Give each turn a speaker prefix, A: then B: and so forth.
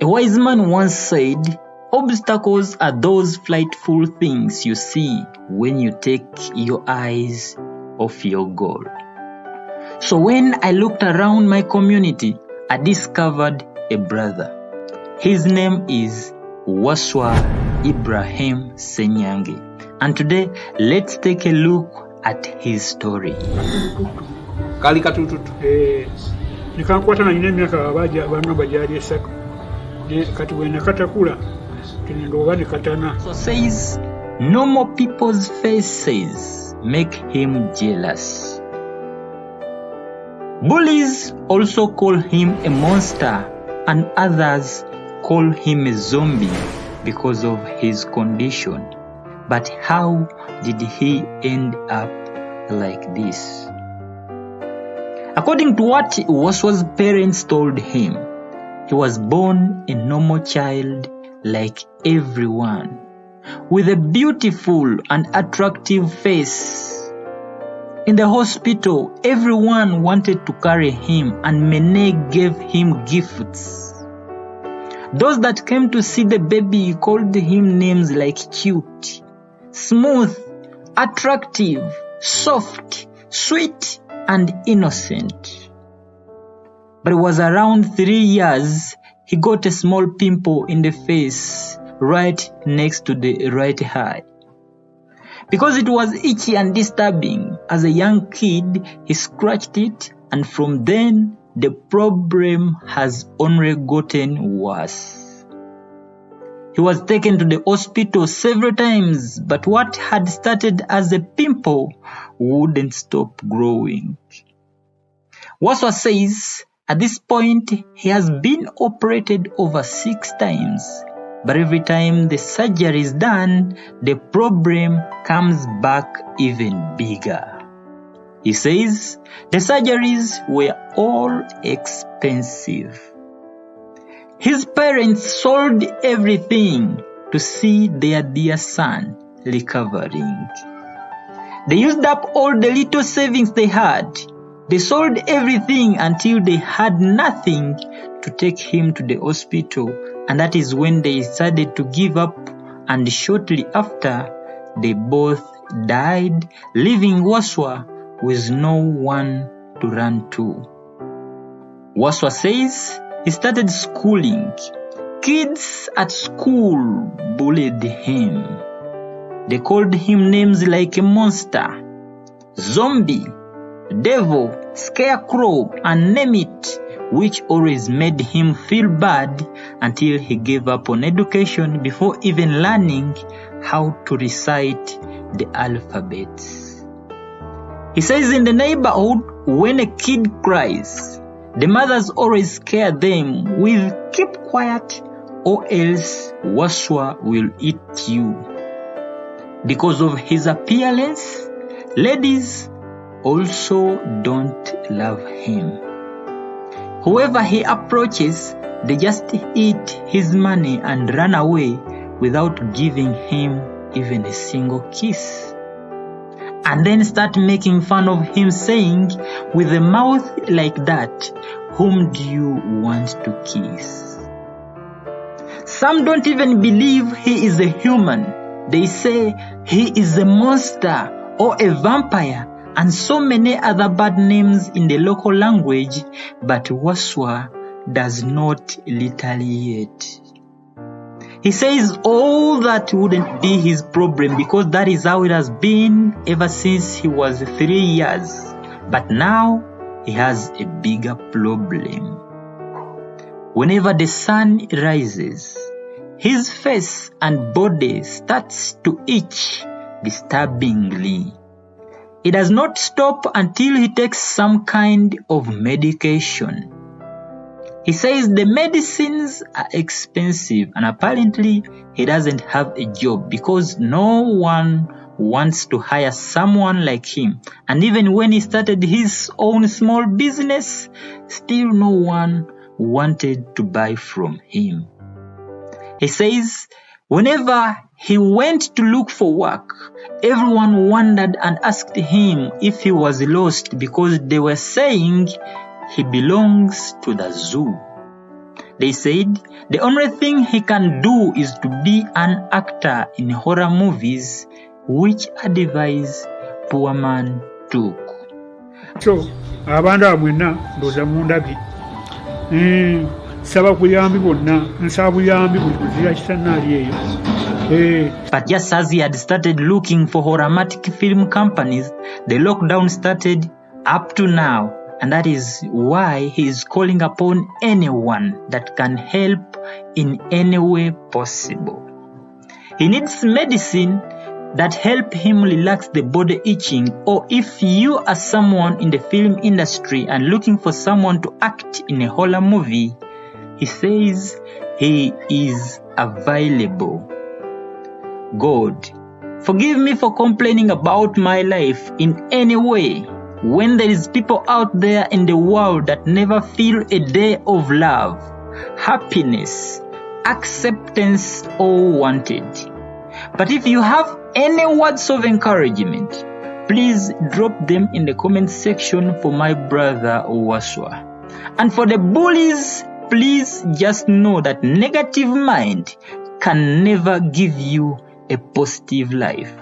A: A wise man once said, obstacles are those frightful things you see when you take your eyes off your goal. So when I looked around my community, I discovered a brother. His name is Waswa Ibrahim Senyange. And today, let's take a look at his story.
B: Kali katututu.
C: Nikankwata na nyine myaka bano bajali esatu. Kati wena katakula. Tinendo bani katana.
A: So says, normal people's faces make him jealous. Bullies also call him a monster, and others call him a zombie because of his condition. But how did he end up like this? According to what Waswa's parents told him, he was born a normal child like everyone, with a beautiful and attractive face. In the hospital, everyone wanted to carry him, and many gave him gifts. Those that came to see the baby called him names like cute, smooth, attractive, soft, sweet, and innocent. But it was around 3 years, he got a small pimple in the face right next to the right eye. Because it was itchy and disturbing, as a young kid, he scratched it, and from then, the problem has only gotten worse. He was taken to the hospital several times, but what had started as a pimple wouldn't stop growing. Waswa says, at this point, he has been operated over 6 times. But every time the surgery is done, the problem comes back even bigger. He says the surgeries were all expensive. His parents sold everything to see their dear son recovering. They used up all the little savings they had. They sold everything until they had nothing to take him to the hospital. And that is when they decided to give up, and shortly after, they both died, leaving Waswa with no one to run to. Waswa says he started schooling. Kids at school bullied him. They called him names like a monster, zombie, devil, scarecrow, and name it, which always made him feel bad until he gave up on education before even learning how to recite the alphabets. He says in the neighborhood, when a kid cries, the mothers always scare them with "keep quiet or else Waswa will eat you." Because of his appearance, ladies also don't love him. Whoever he approaches, they just eat his money and run away without giving him even a single kiss. And then start making fun of him, saying, with a mouth like that, whom do you want to kiss? Some don't even believe he is a human. They say he is a monster or a vampire, and so many other bad names in the local language, but Waswa does not retaliate. He says all that wouldn't be his problem because that is how it has been ever since he was 3 years. But now he has a bigger problem. Whenever the sun rises, his face and body starts to itch disturbingly. It does not stop until he takes some kind of medication. He says the medicines are expensive, and apparently he doesn't have a job because no one wants to hire someone like him. And even when he started his own small business, still no one wanted to buy from him. He says whenever he went to look for work, everyone wondered and asked him if he was lost because they were saying he belongs to the zoo. They said the only thing he can do is to be an actor in horror movies, which advice poor man took.
C: So abantu abo mwenna ndooza mundabye nsaba buyambi bwonna nsaba buyambi buli kuzira kitanaali eyo.
A: But just as he had started looking for horamatic film companies, the lockdown started up to now, and that is why he is calling upon anyone that can help in any way possible. He needs medicine that help him relax the body itching, or if you are someone in the film industry and looking for someone to act in a horror movie, he says he is available. God, forgive me for complaining about my life in any way when there is people out there in the world that never feel a day of love, happiness, acceptance, or wanted. But if you have any words of encouragement, please drop them in the comment section for my brother Waswa. And for the bullies, please just know that negative mind can never give you a positive life.